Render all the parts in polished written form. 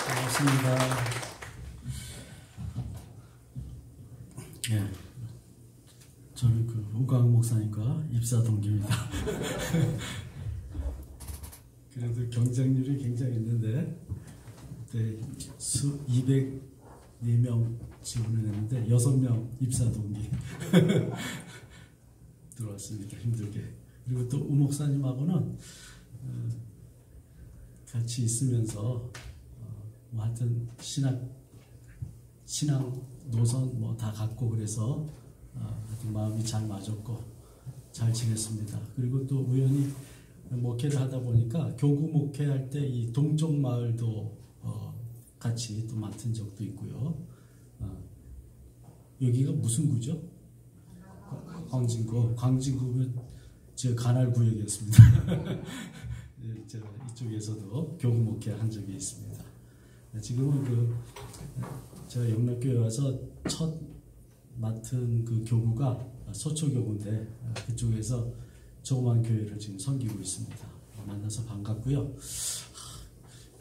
반갑습니다. 예, 저는 그 우광 목사님과 입사 동기입니다. 그래도 경쟁률이 굉장히 있는데 그때 204명 지원을 했는데 6명 입사 동기 들어왔습니다. 힘들게. 그리고 또 우 목사님하고는 같이 있으면서 뭐 하여튼 신앙 노선 뭐 다 갖고 그래서 하여튼 마음이 잘 맞았고 잘 지냈습니다. 그리고 또 우연히 목회를 하다 보니까 교구 목회할 때 이 동쪽 마을도 같이 또 맡은 적도 있고요. 여기가 무슨 구죠? 광진구. 광진구면 제 관할 구역이었습니다. 제가 이쪽에서도 교구 목회 한 적이 있습니다. 지금은 제가 영락교회 와서 첫 맡은 그 교구가 서초교구인데 그쪽에서 조그만 교회를 지금 섬기고 있습니다. 만나서 반갑고요.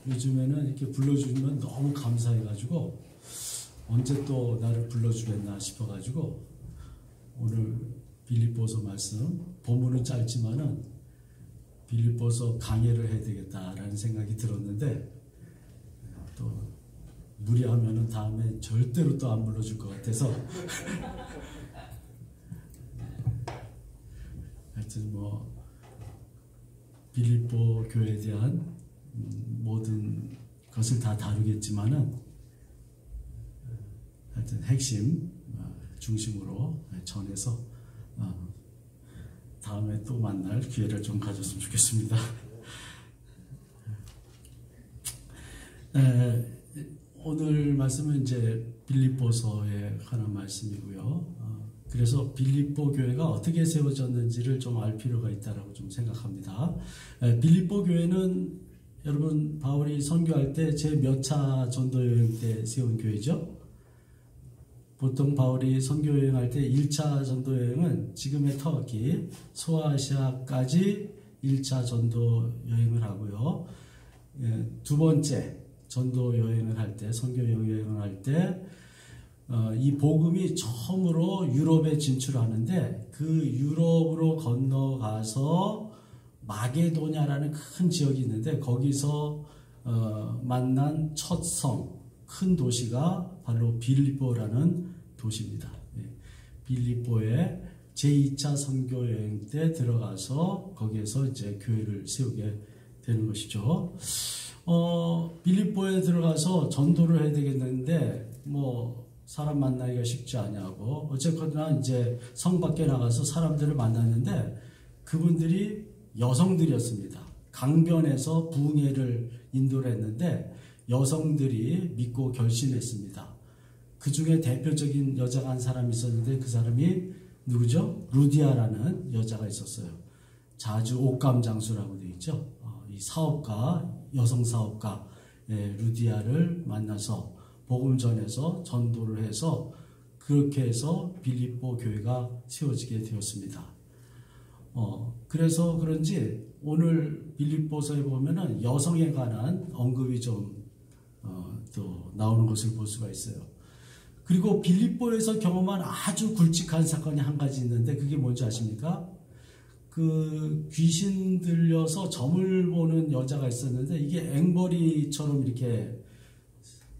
요즘에는 이렇게 불러주면 너무 감사해가지고 언제 또 나를 불러주겠나 싶어가지고 오늘 빌립보서 말씀 본문은 짧지만은 빌립보서 강해를 해야 되겠다라는 생각이 들었는데 또 무리하면은 다음에 절대로 또 안 불러줄 것 같아서 하여튼 뭐 빌립보 교회에 대한 모든 것을 다 다루겠지만은 하여튼 핵심 중심으로 전해서 다음에 또 만날 기회를 좀 가졌으면 좋겠습니다. 오늘 말씀은 이제 빌립보서에 관한 말씀이고요. 그래서 빌립보 교회가 어떻게 세워졌는지를 좀 알 필요가 있다라고 좀 생각합니다. 빌립보 교회는 여러분 바울이 선교할 때 제 몇 차 전도 여행 때 세운 교회죠? 보통 바울이 선교 여행할 때 1차 전도 여행은 지금의 터키, 소아시아까지 1차 전도 여행을 하고요. 두 번째 전도 여행을 할 때, 선교 여행을 할 때, 이 복음이 처음으로 유럽에 진출하는데 그 유럽으로 건너가서 마게도냐라는 큰 지역이 있는데 거기서 만난 첫 성, 큰 도시가 바로 빌립보라는 도시입니다. 빌립보에 제2차 선교 여행 때 들어가서 거기에서 이제 교회를 세우게 되는 것이죠. 빌립보에 들어가서 전도를 해야 되겠는데 뭐 사람 만나기가 쉽지 않냐고 어쨌거나 이제 성 밖에 나가서 사람들을 만났는데 그분들이 여성들이었습니다. 강변에서 부흥회를 인도를 했는데 여성들이 믿고 결심했습니다. 그 중에 대표적인 여자가 한 사람이 있었는데 그 사람이 누구죠? 루디아라는 여자가 있었어요. 자주 옷감 장수라고 되어 있죠. 이 사업가, 여성 사업가 루디아를 만나서 복음 전해서 전도를 해서 그렇게 해서 빌립보 교회가 세워지게 되었습니다. 그래서 그런지 오늘 빌립보서에 보면은 여성에 관한 언급이 좀 또 나오는 것을 볼 수가 있어요. 그리고 빌립보에서 경험한 아주 굵직한 사건이 한 가지 있는데 그게 뭔지 아십니까? 그 귀신 들려서 점을 보는 여자가 있었는데 이게 앵벌이처럼 이렇게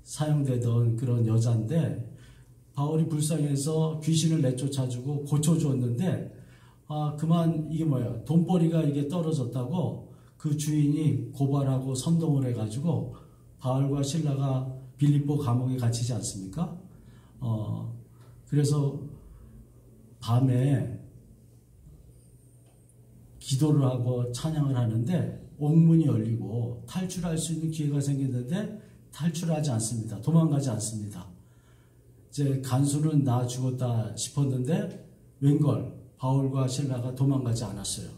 사용되던 그런 여자인데 바울이 불쌍해서 귀신을 내쫓아주고 고쳐주었는데 그만 이게 뭐야 돈벌이가 이게 떨어졌다고 그 주인이 고발하고 선동을 해가지고 바울과 실라가 빌립보 감옥에 갇히지 않습니까? 그래서 밤에 기도를 하고 찬양을 하는데 옥문이 열리고 탈출할 수 있는 기회가 생겼는데 탈출하지 않습니다. 도망가지 않습니다. 이제 간수는 나 죽었다 싶었는데 웬걸 바울과 실라가 도망가지 않았어요.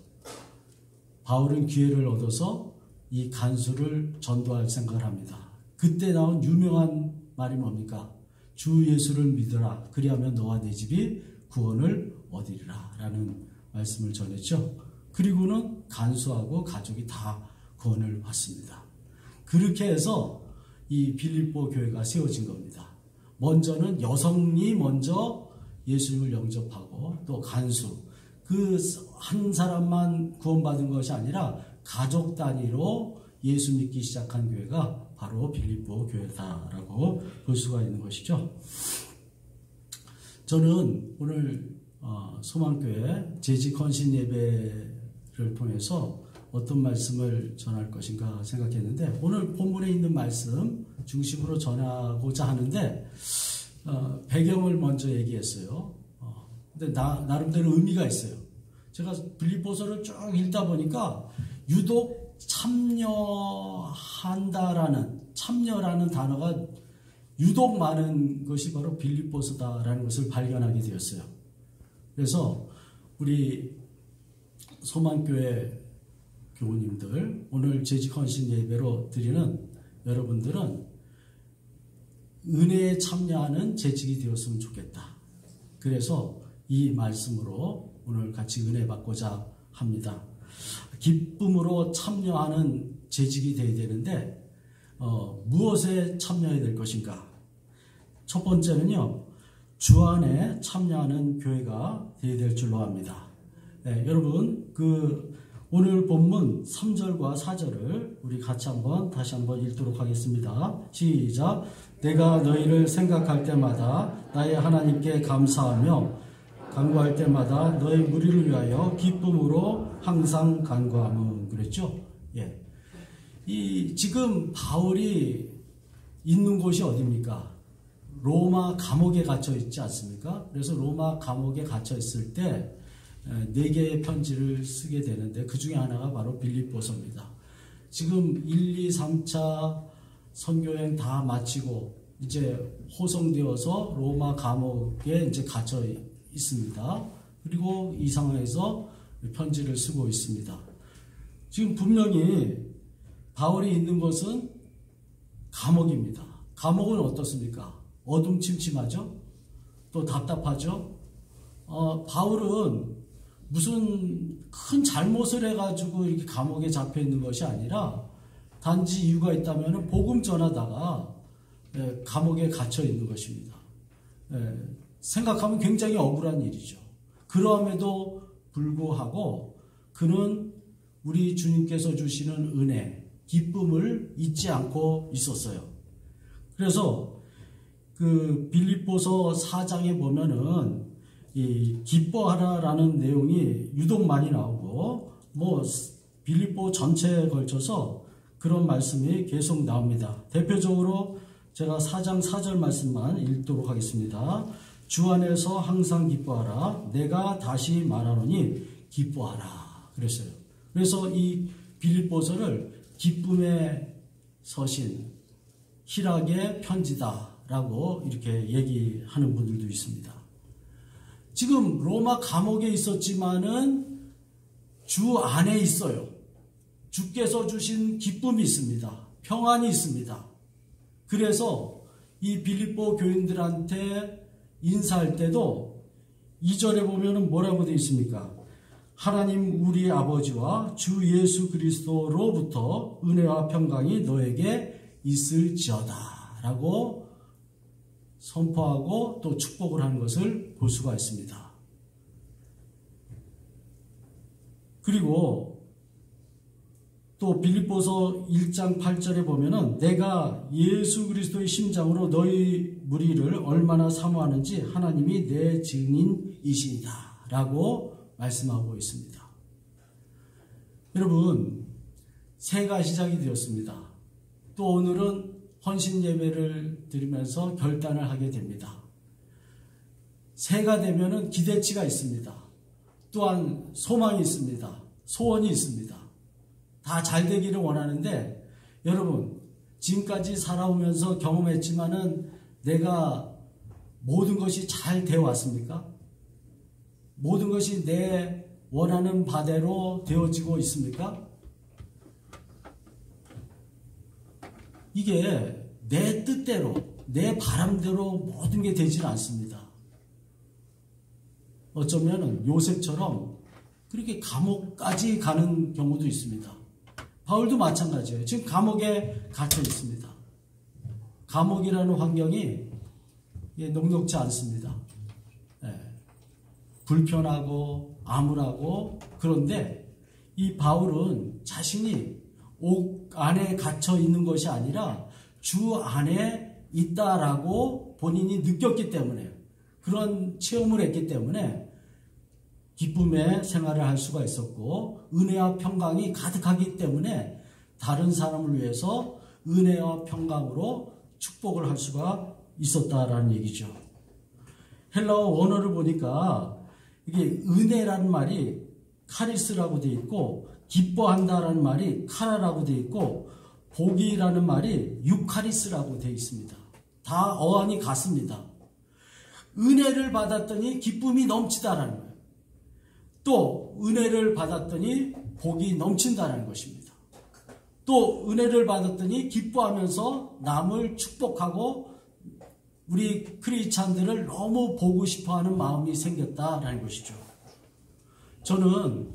바울은 기회를 얻어서 이 간수를 전도할 생각을 합니다. 그때 나온 유명한 말이 뭡니까? 주 예수를 믿어라. 그리하면 너와 네 집이 구원을 얻으리라 라는 말씀을 전했죠. 그리고는 간수하고 가족이 다 구원을 받습니다. 그렇게 해서 이 빌립보 교회가 세워진 겁니다. 먼저는 여성이 먼저 예수님을 영접하고 또 간수, 그 한 사람만 구원받은 것이 아니라 가족 단위로 예수 믿기 시작한 교회가 바로 빌립보 교회다라고 볼 수가 있는 것이죠. 저는 오늘 소망교회 재직헌신 예배를 통해서 어떤 말씀을 전할 것인가 생각했는데, 오늘 본문에 있는 말씀 중심으로 전하고자 하는데 배경을 먼저 얘기했어요. 근데 나름대로 의미가 있어요. 제가 빌립보서를 쭉 읽다 보니까 유독 참여라는 단어가 유독 많은 것이 바로 빌립보서다라는 것을 발견하게 되었어요. 그래서 우리 소망교회 교우님들, 오늘 재직헌신 예배로 드리는 여러분들은 은혜에 참여하는 재직이 되었으면 좋겠다. 그래서 이 말씀으로 오늘 같이 은혜 받고자 합니다. 기쁨으로 참여하는 재직이 되어야 되는데 무엇에 참여해야 될 것인가? 첫 번째는요, 주 안에 참여하는 교회가 되어야 될 줄로 압니다. 네, 여러분 오늘 본문 3절과 4절을 우리 같이 다시 한번 읽도록 하겠습니다. 시작. 내가 너희를 생각할 때마다 나의 하나님께 감사하며 간구할 때마다 너희 무리를 위하여 기쁨으로 항상 간구함은, 그랬죠? 예. 지금 바울이 있는 곳이 어디입니까? 로마 감옥에 갇혀 있지 않습니까? 그래서 로마 감옥에 갇혀 있을 때 4개의 편지를 쓰게 되는데 그 중에 하나가 바로 빌립보서입니다. 지금 1, 2, 3차 선교행 다 마치고 이제 호송되어서 로마 감옥에 이제 갇혀 있습니다. 그리고 이 상황에서 편지를 쓰고 있습니다. 지금 분명히 바울이 있는 것은 감옥입니다. 감옥은 어떻습니까? 어둠침침하죠? 또 답답하죠? 바울은 무슨 큰 잘못을 해가지고 이렇게 감옥에 잡혀 있는 것이 아니라 단지 이유가 있다면 복음 전하다가 감옥에 갇혀 있는 것입니다. 생각하면 굉장히 억울한 일이죠. 그럼에도 불구하고 그는 우리 주님께서 주시는 은혜, 기쁨을 잊지 않고 있었어요. 그래서 그 빌립보서 4장에 보면은 이 기뻐하라라는 내용이 유독 많이 나오고 빌립보 전체에 걸쳐서 그런 말씀이 계속 나옵니다. 대표적으로 제가 4장 4절 말씀만 읽도록 하겠습니다. 주 안에서 항상 기뻐하라. 내가 다시 말하노니 기뻐하라. 그랬어요. 그래서 이 빌립보서를 기쁨의 서신, 희락의 편지다라고 이렇게 얘기하는 분들도 있습니다. 지금 로마 감옥에 있었지만은 주 안에 있어요. 주께서 주신 기쁨이 있습니다. 평안이 있습니다. 그래서 이 빌립보 교인들한테 인사할 때도 2절에 보면은 뭐라고 되어 있습니까? 하나님 우리 아버지와 주 예수 그리스도로부터 은혜와 평강이 너에게 있을지어다 라고 선포하고 또 축복을 하는 것을 볼 수가 있습니다. 그리고 또 빌립보서 1장 8절에 보면은 내가 예수 그리스도의 심장으로 너희 무리를 얼마나 사모하는지 하나님이 내 증인이시다 라고 말씀하고 있습니다. 여러분, 새해가 시작이 되었습니다. 또 오늘은 헌신 예배를 드리면서 결단을 하게 됩니다. 새해가 되면은 기대치가 있습니다. 또한 소망이 있습니다. 소원이 있습니다. 다 잘 되기를 원하는데 여러분, 지금까지 살아오면서 경험했지만은 내가 모든 것이 잘 되어 왔습니까? 모든 것이 내 원하는 바대로 되어지고 있습니까? 이게 내 뜻대로, 내 바람대로 모든 게 되질 않습니다. 어쩌면 요셉처럼 그렇게 감옥까지 가는 경우도 있습니다. 바울도 마찬가지예요. 지금 감옥에 갇혀 있습니다. 감옥이라는 환경이 녹록지 않습니다. 불편하고 암울하고, 그런데 이 바울은 자신이 옥 안에 갇혀 있는 것이 아니라 주 안에 있다라고 본인이 느꼈기 때문에, 그런 체험을 했기 때문에 기쁨의 생활을 할 수가 있었고, 은혜와 평강이 가득하기 때문에 다른 사람을 위해서 은혜와 평강으로 축복을 할 수가 있었다라는 얘기죠. 헬라어 원어를 보니까 이게 은혜라는 말이 카리스라고 되어 있고, 기뻐한다라는 말이 카라라고 되어 있고, 복이라는 말이 유카리스라고 되어 있습니다. 다 어원이 같습니다. 은혜를 받았더니 기쁨이 넘치다라는 거예요. 또 은혜를 받았더니 복이 넘친다는 것입니다. 또 은혜를 받았더니 기뻐하면서 남을 축복하고 우리 크리스찬들을 너무 보고 싶어하는 마음이 생겼다라는 것이죠. 저는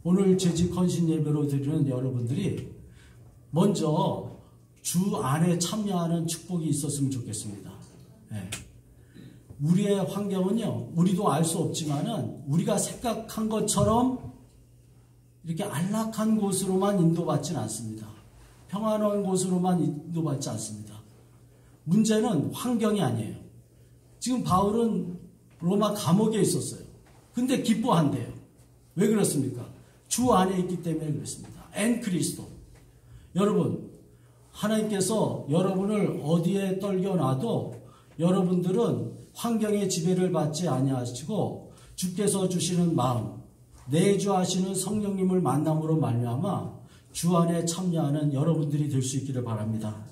오늘 재직 헌신 예배로 드리는 여러분들이 먼저 주 안에 참여하는 축복이 있었으면 좋겠습니다. 우리의 환경은요, 우리도 알 수 없지만은 우리가 생각한 것처럼 이렇게 안락한 곳으로만 인도받지는 않습니다. 평안한 곳으로만 인도받지 않습니다. 문제는 환경이 아니에요. 지금 바울은 로마 감옥에 있었어요. 근데 기뻐한대요. 왜 그렇습니까? 주 안에 있기 때문에 그렇습니다. 엔 그리스도. 여러분, 하나님께서 여러분을 어디에 떨겨놔도 여러분들은 환경의 지배를 받지 아니하시고 주께서 주시는 마음, 내주하시는 성령님을 만남으로 말미암아 주 안에 참여하는 여러분들이 될 수 있기를 바랍니다.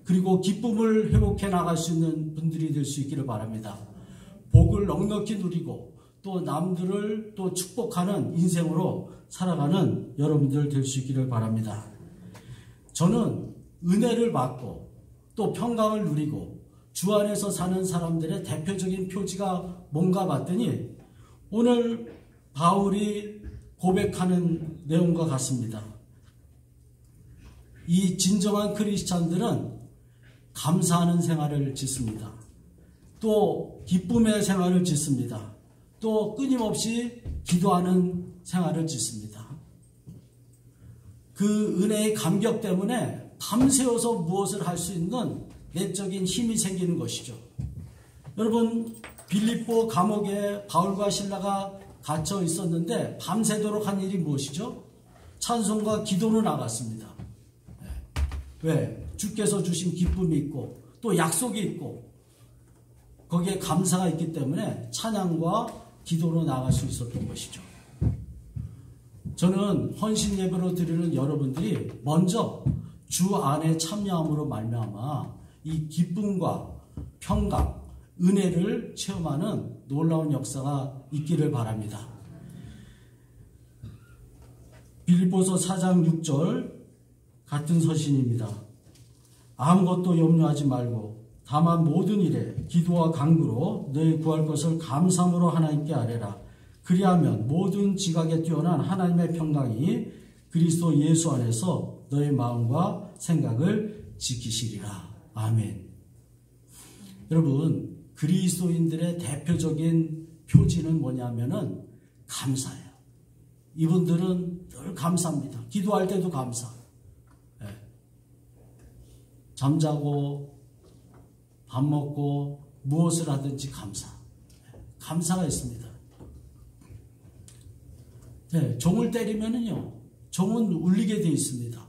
그리고 기쁨을 회복해 나갈 수 있는 분들이 될 수 있기를 바랍니다. 복을 넉넉히 누리고 또 남들을 또 축복하는 인생으로 살아가는 여러분들 될 수 있기를 바랍니다. 저는 은혜를 받고 또 평강을 누리고 주 안에서 사는 사람들의 대표적인 표지가 뭔가 봤더니 오늘 바울이 고백하는 내용과 같습니다. 이 진정한 크리스찬들은 감사하는 생활을 짓습니다. 또 기쁨의 생활을 짓습니다. 또 끊임없이 기도하는 생활을 짓습니다. 그 은혜의 감격 때문에 밤새워서 무엇을 할 수 있는 내적인 힘이 생기는 것이죠. 여러분, 빌립보 감옥에 바울과 실라가 갇혀 있었는데 밤새도록 한 일이 무엇이죠? 찬송과 기도로 나갔습니다. 왜? 주께서 주신 기쁨이 있고 또 약속이 있고 거기에 감사가 있기 때문에 찬양과 기도로 나갈 수 있었던 것이죠. 저는 헌신 예배로 드리는 여러분들이 먼저 주 안에 참여함으로 말미암아 이 기쁨과 평강, 은혜를 체험하는 놀라운 역사가 있기를 바랍니다. 빌립보서 4장 6절 같은 서신입니다. 아무것도 염려하지 말고 다만 모든 일에 기도와 간구로 너희 구할 것을 감사함으로 하나님께 아뢰라. 그리하면 모든 지각에 뛰어난 하나님의 평강이 그리스도 예수 안에서 너희 마음과 생각을 지키시리라. 아멘. 여러분, 그리스도인들의 대표적인 표지는 뭐냐면은 감사예요. 이분들은 늘 감사합니다. 기도할 때도 감사. 잠자고 밥 먹고 무엇을 하든지 감사. 감사가 있습니다. 종을 때리면은요, 종은 울리게 되어 있습니다.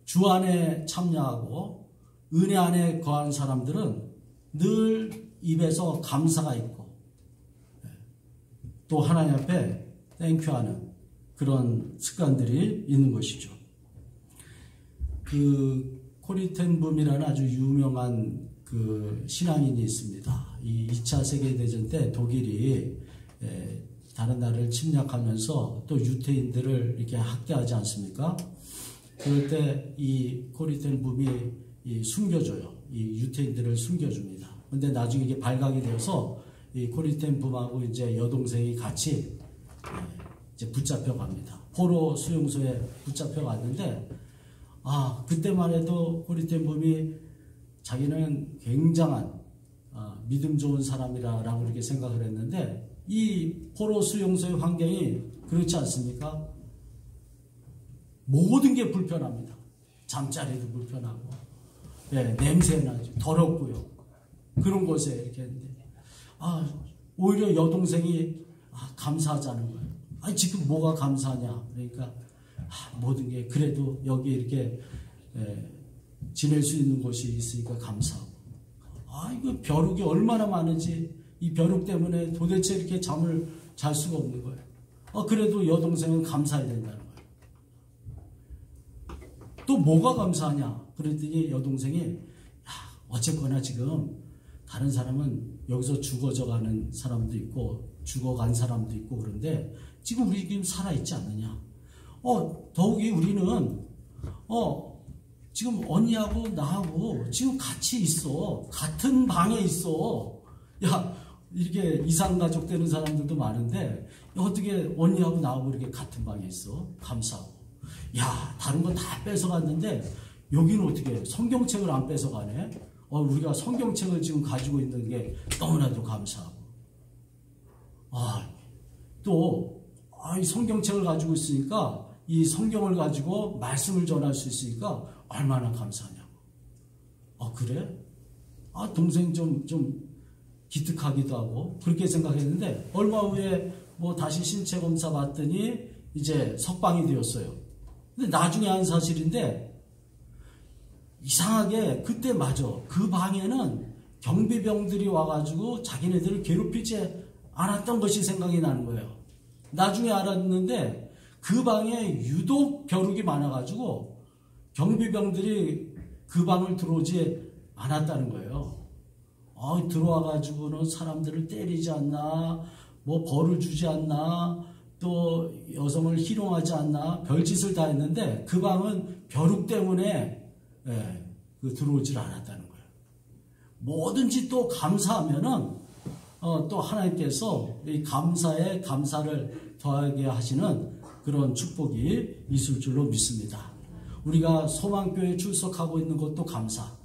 주 안에 참여하고 은혜 안에 거한 사람들은 늘 입에서 감사가 있고 또 하나님 앞에 땡큐하는 그런 습관들이 있는 것이죠. 그 코리텐붐이라는 아주 유명한 그 신앙인이 있습니다. 이 2차 세계대전 때 독일이 다른 나라를 침략하면서 또 유태인들을 이렇게 학대하지 않습니까? 그럴 때 이 코리텐붐이 숨겨줘요. 이 유태인들을 숨겨줍니다. 근데 나중에 이게 발각이 되어서 이 코리텐붐하고 이제 여동생이 같이 이제 붙잡혀 갑니다. 포로 수용소에 붙잡혀 갔는데, 그때만 해도 코리텐붐이 자기는 굉장한 믿음 좋은 사람이라고 이렇게 생각을 했는데 이 포로 수용소의 환경이 그렇지 않습니까? 모든 게 불편합니다. 잠자리도 불편하고, 냄새나죠. 더럽고요. 그런 곳에 이렇게 했는데, 오히려 여동생이 감사하자는 거예요. 지금 뭐가 감사하냐? 그러니까 모든 게 그래도 여기 이렇게 지낼 수 있는 곳이 있으니까 감사하고. 이거 벼룩이 얼마나 많은지 이 벼룩 때문에 도대체 이렇게 잠을 잘 수가 없는 거예요. 그래도 여동생은 감사해야 된다는 거예요. 또 뭐가 감사하냐? 그랬더니 여동생이 어쨌거나 지금 다른 사람은 여기서 죽어져 가는 사람도 있고 죽어간 사람도 있고 그런데 지금 우리 지금 살아있지 않느냐? 더욱이 우리는 지금 언니하고 나하고 지금 같이 있어. 같은 방에 있어. 이렇게 이상가족 되는 사람들도 많은데 어떻게 언니하고 나하고 이렇게 같은 방에 있어? 감사하고. 다른 건 다 뺏어갔는데 여기는 어떻게 성경책을 안 뺏어가네? 우리가 성경책을 지금 가지고 있는 게 너무나도 감사하고. 또 이 성경책을 가지고 있으니까 이 성경을 가지고 말씀을 전할 수 있으니까 얼마나 감사하냐고. 그래? 동생 좀 기특하기도 하고 그렇게 생각했는데 얼마 후에 다시 신체 검사 받더니 이제 석방이 되었어요. 근데 나중에 한 사실인데 이상하게 그때 그 방에는 경비병들이 와가지고 자기네들을 괴롭히지 않았던 것이 생각이 나는 거예요. 나중에 알았는데 그 방에 유독 벼룩이 많아가지고 경비병들이 그 방을 들어오지 않았다는 거예요. 들어와가지고는 사람들을 때리지 않나, 벌을 주지 않나, 또 여성을 희롱하지 않나, 별짓을 다 했는데 그 방은 벼룩 때문에 들어오질 않았다는 거예요. 뭐든지 또 감사하면은 또 하나님께서 이 감사에 감사를 더하게 하시는 그런 축복이 있을 줄로 믿습니다. 우리가 소망교회에 출석하고 있는 것도 감사.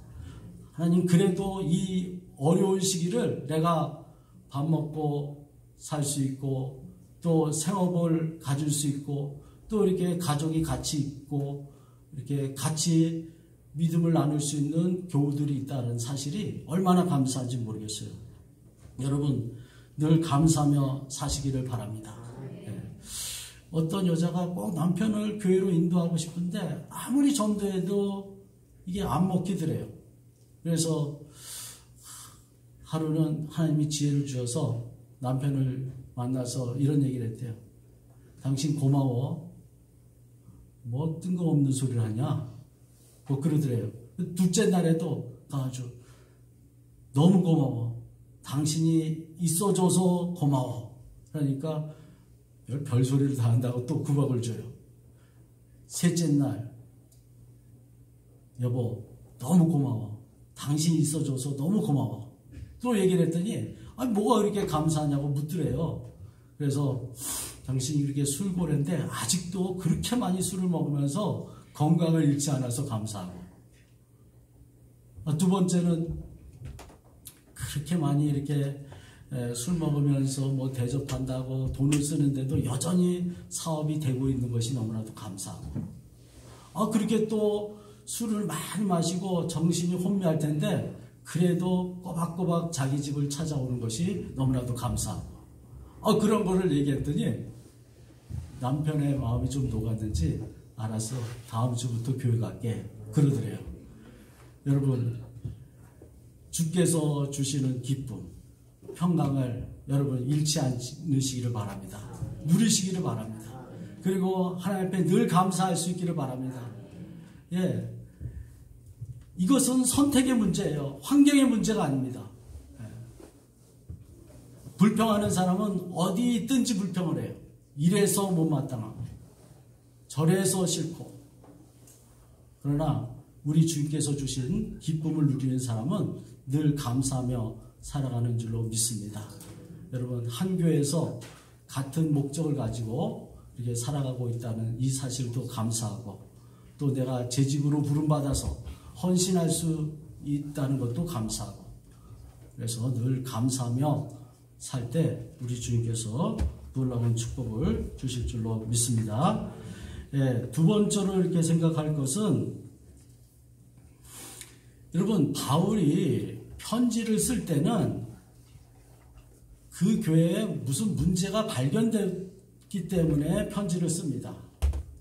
하나님 그래도 이 어려운 시기를 내가 밥 먹고 살 수 있고 또 생업을 가질 수 있고 또 이렇게 가족이 같이 있고 이렇게 같이 믿음을 나눌 수 있는 교우들이 있다는 사실이 얼마나 감사한지 모르겠어요. 여러분 늘 감사하며 사시기를 바랍니다. 어떤 여자가 꼭 남편을 교회로 인도하고 싶은데 아무리 전도해도 이게 안 먹히더래요. 그래서 하루는 하나님이 지혜를 주셔서 남편을 만나서 이런 얘기를 했대요. 당신 고마워. 뜬금없는 소리를 하냐? 그러더래요. 둘째 날에도 아주 너무 고마워. 당신이 있어줘서 고마워. 그러니까 별소리를 다 한다고 또 구박을 줘요. 셋째 날, 여보 너무 고마워. 당신이 있어줘서 너무 고마워. 또 얘기를 했더니 뭐가 그렇게 감사하냐고 묻더래요. 그래서 당신이 이렇게 술고래인데 아직도 그렇게 많이 술을 먹으면서 건강을 잃지 않아서 감사하고, 두 번째는 그렇게 많이 이렇게 술 먹으면서 대접한다고 돈을 쓰는데도 여전히 사업이 되고 있는 것이 너무나도 감사하고, 그렇게 또 술을 많이 마시고 정신이 혼미할 텐데 그래도 꼬박꼬박 자기 집을 찾아오는 것이 너무나도 감사하고, 그런 거를 얘기했더니 남편의 마음이 좀 녹았는지 알아서 다음 주부터 교회 갈게 그러더래요. 여러분 주께서 주시는 기쁨, 평강을 여러분 잃지 않으시기를 바랍니다. 누리시기를 바랍니다. 그리고 하나님 앞에 늘 감사할 수 있기를 바랍니다. 이것은 선택의 문제예요. 환경의 문제가 아닙니다. 불평하는 사람은 어디 있든지 불평을 해요. 이래서 못마땅하고 저래서 싫고. 그러나 우리 주님께서 주신 기쁨을 누리는 사람은 늘 감사하며 살아가는 줄로 믿습니다. 여러분 한 교회에서 같은 목적을 가지고 이렇게 살아가고 있다는 이 사실도 감사하고, 또 내가 제 집으로 부름받아서 헌신할 수 있다는 것도 감사하고, 그래서 늘 감사하며 살 때 우리 주님께서 놀라운 축복을 주실 줄로 믿습니다. 예, 두 번째로 이렇게 생각할 것은, 여러분, 바울이 편지를 쓸 때는 그 교회에 무슨 문제가 발견됐기 때문에 편지를 씁니다.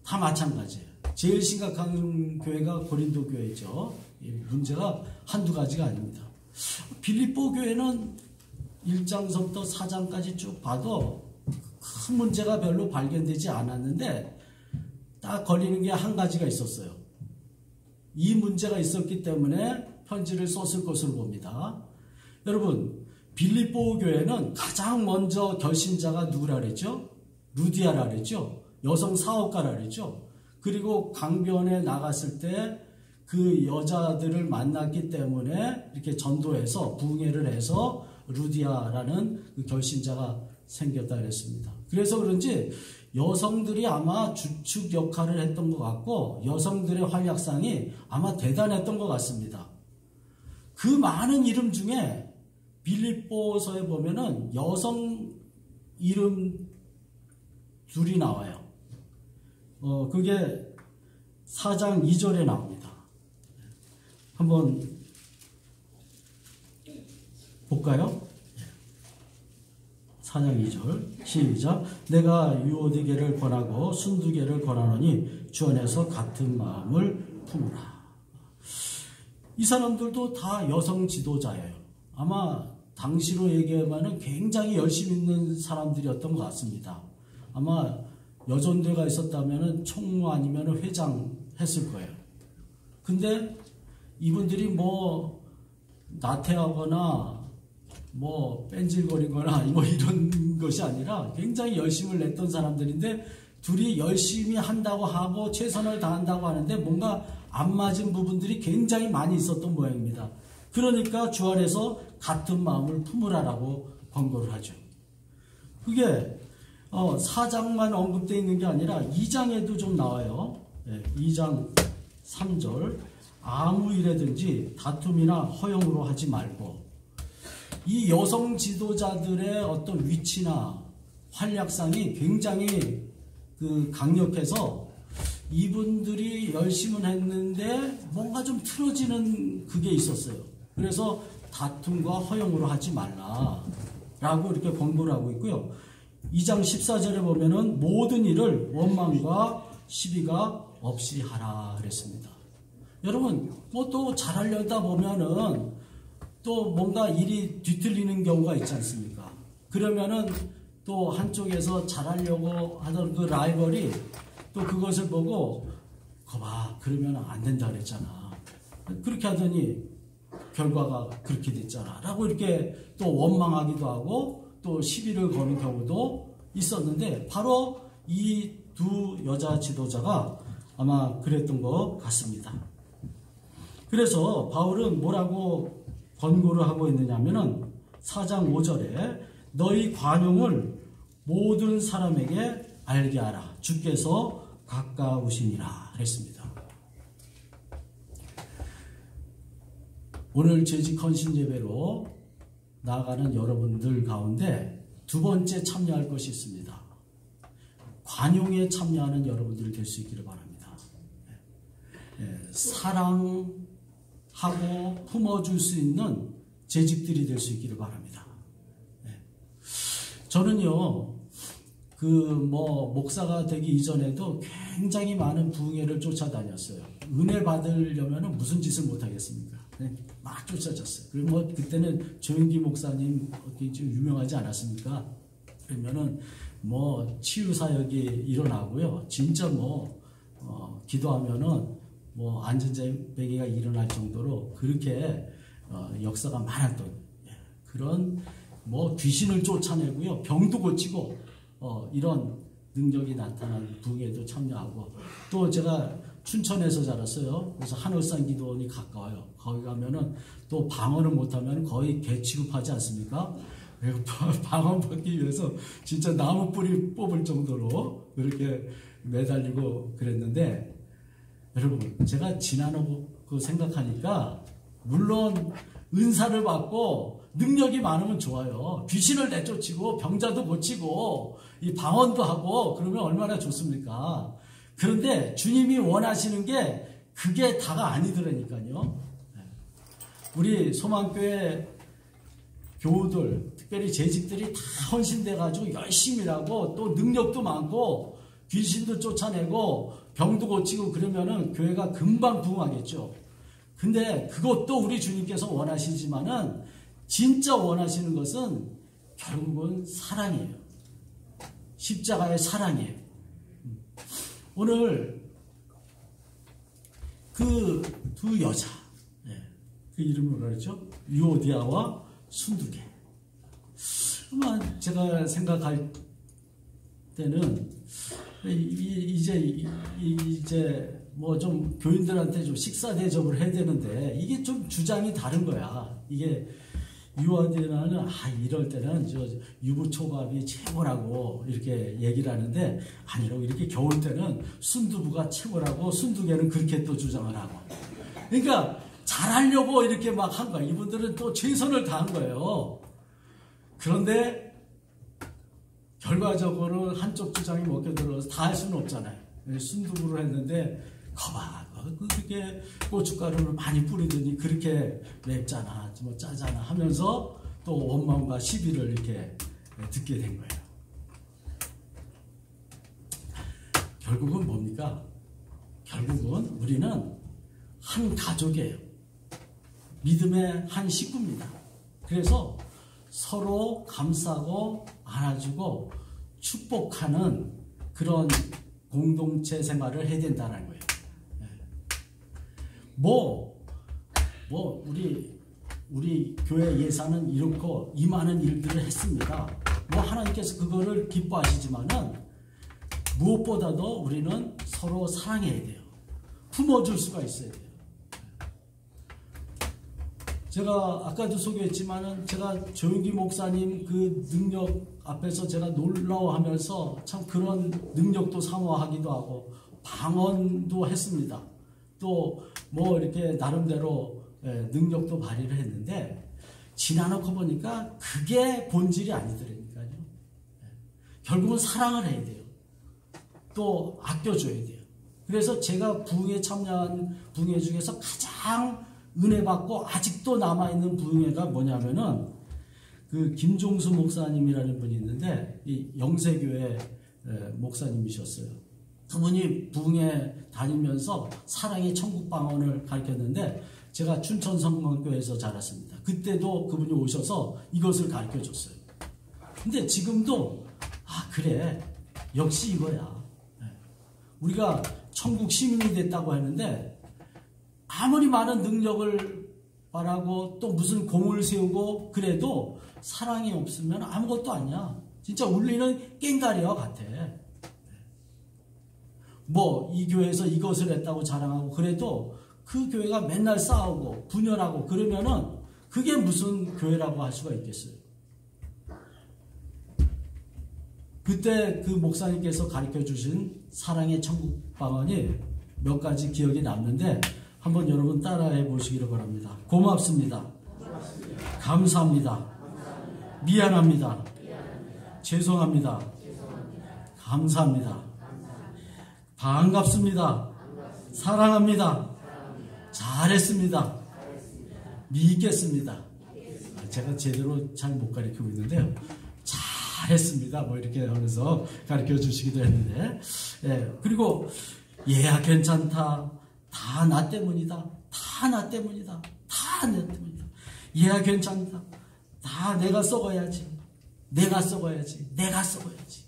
다 마찬가지예요. 제일 심각한 교회가 고린도 교회죠. 문제가 한두 가지가 아닙니다. 빌립보 교회는 1장서부터 4장까지 쭉 봐도 큰 문제가 별로 발견되지 않았는데 딱 걸리는 게 한 가지가 있었어요. 이 문제가 있었기 때문에 편지를 썼을 것으로 봅니다. 여러분, 빌립보 교회는 가장 먼저 결신자가 누구라 그랬죠? 루디아라 그랬죠? 여성 사업가라 그랬죠? 그리고 강변에 나갔을 때 그 여자들을 만났기 때문에 이렇게 전도해서 부흥회를 해서 루디아라는 그 결신자가 생겼다 그랬습니다. 그래서 그런지 여성들이 아마 주축 역할을 했던 것 같고 여성들의 활약상이 아마 대단했던 것 같습니다. 그 많은 이름 중에 빌립보서에 보면은 여성 이름 둘이 나와요. 그게 4장 2절에 나옵니다. 한번 볼까요? 4장 2절 시작. 내가 유오디게를 권하고 순두게를 권하노니 주 안에서 같은 마음을 품으라. 이 사람들도 다 여성 지도자예요. 아마 당시로 얘기하면 굉장히 열심히 있는 사람들이었던 것 같습니다. 아마 여전대가 있었다면 총무 아니면 회장 했을 거예요. 근데 이분들이 뭐 나태하거나 뭐 뺀질거리거나 뭐 이런 것이 아니라 굉장히 열심을 냈던 사람들인데 둘이 열심히 한다고 하고 최선을 다한다고 하는데 뭔가 안 맞은 부분들이 굉장히 많이 있었던 모양입니다. 그러니까 주 안에서 같은 마음을 품으라라고 권고를 하죠. 그게 4장만 언급되어 있는 게 아니라 2장에도 좀 나와요. 2장 3절 아무 일에든지 다툼이나 허용으로 하지 말고. 이 여성 지도자들의 어떤 위치나 활약상이 굉장히 강력해서 이분들이 열심은 했는데 뭔가 좀 틀어지는 그게 있었어요. 그래서 다툼과 허용으로 하지 말라라고 이렇게 권고를 하고 있고요. 2장 14절에 보면은 모든 일을 원망과 시비가 없이 하라 그랬습니다. 여러분, 뭐 또 잘하려다 보면은 또 뭔가 일이 뒤틀리는 경우가 있지 않습니까? 그러면은 또 한쪽에서 잘하려고 하던 그 라이벌이 또 그것을 보고 거봐, 그러면 안 된다 그랬잖아. 그렇게 하더니 결과가 그렇게 됐잖아 라고 이렇게 또 원망하기도 하고 또 시비를 거는 경우도 있었는데 바로 이 두 여자 지도자가 아마 그랬던 것 같습니다. 그래서 바울은 뭐라고 권고를 하고 있느냐면은 4장 5절에 너희 관용을 모든 사람에게 알게 하라. 주께서 가까우시니라 그랬습니다. 오늘 재직 헌신 예배로 나아가는 여러분들 가운데 두 번째 참여할 것이 있습니다. 관용에 참여하는 여러분들이 될 수 있기를 바랍니다. 사랑하고 품어줄 수 있는 재직들이 될 수 있기를 바랍니다. 저는요, 목사가 되기 이전에도 굉장히 많은 부흥회를 쫓아다녔어요. 은혜 받으려면 무슨 짓을 못하겠습니까? 막 쫓아졌어요. 그리고 그때는 조영기 목사님 좀 유명하지 않았습니까? 그러면은 치유사역이 일어나고요. 진짜 기도하면은 안전자배기가 일어날 정도로 그렇게 역사가 많았던 그런 귀신을 쫓아내고요. 병도 고치고 이런 능력이 나타난 부흥회도 참여하고 또 제가 춘천에서 자랐어요. 그래서 한울산 기도원이 가까워요. 거기 가면은 또 방언을 못하면 거의 개 취급하지 않습니까? 방언 받기 위해서 진짜 나무 뿌리 뽑을 정도로 그렇게 매달리고 그랬는데 여러분 제가 지나고 생각하니까 물론 은사를 받고 능력이 많으면 좋아요. 귀신을 내쫓고 병자도 고치고 이 방언도 하고 그러면 얼마나 좋습니까? 그런데 주님이 원하시는 게 그게 다가 아니더라니까요. 우리 소망교회 교우들, 특별히 재직들이 다 헌신돼가지고 열심히 일하고 또 능력도 많고 귀신도 쫓아내고 병도 고치고 그러면은 교회가 금방 부흥하겠죠. 근데 그것도 우리 주님께서 원하시지만은 진짜 원하시는 것은 결국은 사랑이에요. 십자가의 사랑이에요. 오늘 그 두 여자, 그 이름을 뭐라 그랬죠? 유오디아와 순두개. 아마 제가 생각할 때는 이제 뭐 좀 교인들한테 좀 식사 대접을 해야 되는데 이게 좀 주장이 다른 거야. 이게 유아디아는 이럴 때는 저 유부초밥이 최고라고 이렇게 얘기를 하는데 아니라고 이렇게 겨울 때는 순두부가 최고라고 순두개는 그렇게 또 주장을 하고. 그러니까 잘하려고 이렇게 막 한 거야. 이분들은 또 최선을 다한 거예요. 그런데 결과적으로 한쪽 주장이 먹혀 들어서 다 할 수는 없잖아요. 순두부를 했는데 거봐 그렇게 고춧가루를 많이 뿌리더니 그렇게 맵잖아 뭐 짜잖아 하면서 또 원망과 시비를 이렇게 듣게 된 거예요. 결국은 뭡니까? 결국은 우리는 한 가족이에요. 믿음의 한 식구입니다. 그래서 서로 감싸고 안아주고 축복하는 그런 공동체 생활을 해야 된다는 거예요. 우리 교회 예산은 이렇고 이 많은 일들을 했습니다. 하나님께서 그거를 기뻐하시지만은 무엇보다도 우리는 서로 사랑해야 돼요. 품어줄 수가 있어야 돼요. 제가 아까도 소개했지만은 제가 조용기 목사님 그 능력 앞에서 제가 놀라워하면서 참 그런 능력도 사모하기도 하고 방언도 했습니다. 또 이렇게 나름대로 능력도 발휘를 했는데 지나놓고 보니까 그게 본질이 아니더라니까요. 결국은 사랑을 해야 돼요. 또 아껴줘야 돼요. 그래서 제가 부흥에 참여한 부흥회 중에서 가장 은혜 받고 아직도 남아있는 부흥회가 뭐냐면은 그 김종수 목사님이라는 분이 있는데 이 영세교회 목사님이셨어요. 그분이 부흥회 다니면서 사랑의 천국 방언을 가르쳤는데 제가 춘천 성만교회에서 자랐습니다. 그때도 그분이 오셔서 이것을 가르쳐 줬어요. 근데 지금도 그래 역시 이거야. 우리가 천국 시민이 됐다고 하는데 아무리 많은 능력을 바라고 또 무슨 공을 세우고 그래도 사랑이 없으면 아무것도 아니야. 진짜 울리는 깽가리와 같아. 이 교회에서 이것을 했다고 자랑하고 그래도 그 교회가 맨날 싸우고 분열하고 그러면은 그게 무슨 교회라고 할 수가 있겠어요. 그때 그 목사님께서 가르쳐 주신 사랑의 천국 방언이 몇 가지 기억이 남는데 한번 여러분 따라해 보시기를 바랍니다. 고맙습니다. 감사합니다. 미안합니다. 죄송합니다. 감사합니다. 반갑습니다. 사랑합니다. 잘했습니다. 믿겠습니다. 제가 제대로 잘 못 가르치고 있는데요. 잘했습니다. 이렇게 하면서 가르쳐 주시기도 했는데, 그리고 얘야 괜찮다. 다 나 때문이다. 다 나 때문이다. 다 내 때문이다. 얘야 괜찮다. 다 내가 썩어야지. 내가 썩어야지. 내가 썩어야지.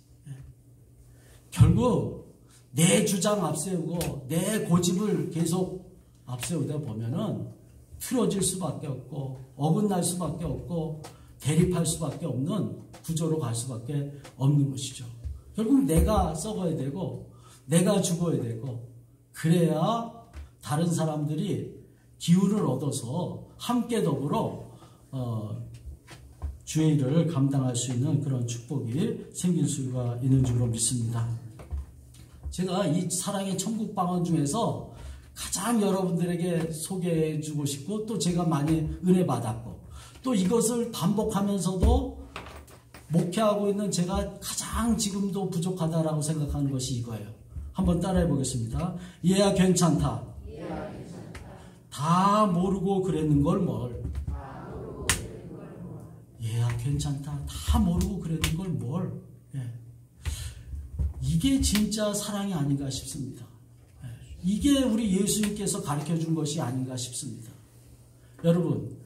결국 내 주장 앞세우고 내 고집을 계속 앞세우다 보면은 틀어질 수밖에 없고 어긋날 수밖에 없고 대립할 수밖에 없는 구조로 갈 수밖에 없는 것이죠. 결국 내가 썩어야 되고 내가 죽어야 되고 그래야 다른 사람들이 기운을 얻어서 함께 더불어 주의 일을 감당할 수 있는 그런 축복이 생길 수가 있는 줄로 믿습니다. 제가 이 사랑의 천국 방언 중에서 가장 여러분들에게 소개해주고 싶고 또 제가 많이 은혜 받았고 또 이것을 반복하면서도 목회하고 있는 제가 가장 지금도 부족하다라고 생각하는 것이 이거예요. 한번 따라해 보겠습니다. 얘야 괜찮다. 다 모르고 그랬는 걸 뭘. 얘야 괜찮다. 다 모르고 그랬는 걸 뭘. 예. 이게 진짜 사랑이 아닌가 싶습니다. 예. 이게 우리 예수님께서 가르쳐준 것이 아닌가 싶습니다. 여러분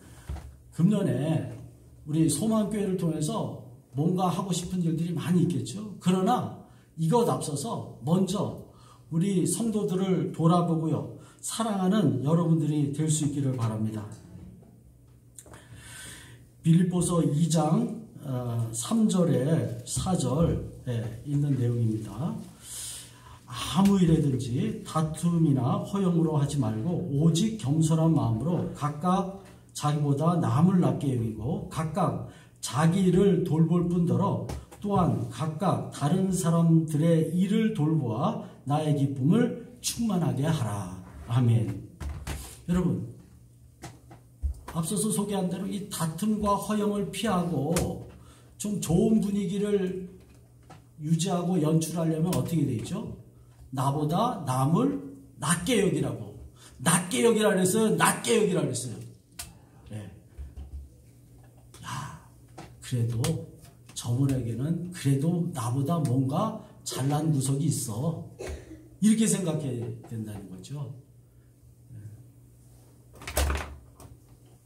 금년에 우리 소망교회를 통해서 뭔가 하고 싶은 일들이 많이 있겠죠. 그러나 이것 앞서서 먼저 우리 성도들을 돌아보고요. 사랑하는 여러분들이 될 수 있기를 바랍니다. 빌립보서 2장 3절에 4절에 있는 내용입니다. 아무 일에든지 다툼이나 허용으로 하지 말고 오직 겸손한 마음으로 각각 자기보다 남을 낮게 여기고 각각 자기 일을 돌볼 뿐더러 또한 각각 다른 사람들의 일을 돌보아 나의 기쁨을 충만하게 하라. 아멘. 여러분 앞서서 소개한 대로 이 다툼과 허용을 피하고 좀 좋은 분위기를 유지하고 연출하려면 어떻게 되죠? 나보다 남을 낮게 여기라고. 낮게 여기라 그랬어요. 낮게 여기라 그랬어요. 네. 야, 그래도 저분에게는 그래도 나보다 뭔가 잘난 구석이 있어. 이렇게 생각해야 된다는 거죠.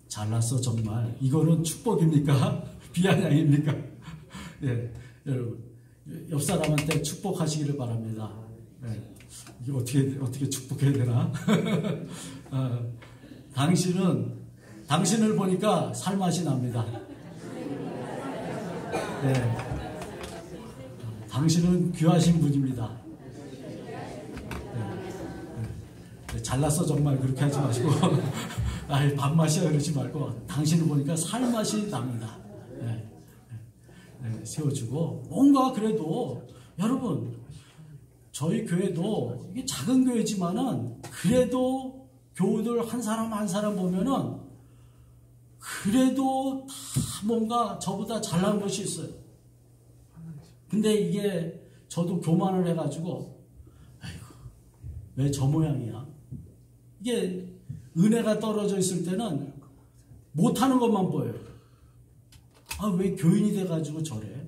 잘났어 정말. 이거는 축복입니까? 비아냥입니까? 네, 여러분 옆 사람한테 축복하시기를 바랍니다. 네, 이게 어떻게 축복해야 되나? 당신을 보니까 살맛이 납니다. 네, 당신은 귀하신 분입니다. 네, 잘났어 정말 그렇게 하지 마시고 아이 밥맛이야 그러지 말고 당신을 보니까 살맛이 납니다. 네, 네, 세워주고 뭔가 그래도 여러분 저희 교회도 이게 작은 교회지만은 그래도 교우들 한 사람 한 사람 보면은 그래도 다 뭔가 저보다 잘난 것이 있어요. 근데 이게 저도 교만을 해가지고 아이고 왜 저 모양이야? 이게 은혜가 떨어져 있을 때는 못하는 것만 보여요. 아, 왜 교인이 돼가지고 저래?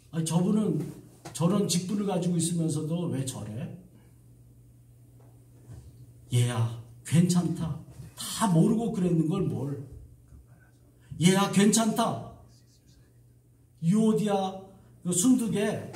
아니, 저분은 저런 직분을 가지고 있으면서도 왜 저래? 얘야, 괜찮다. 다 모르고 그랬는 걸 뭘. 얘야, 괜찮다. 유오디아 순두개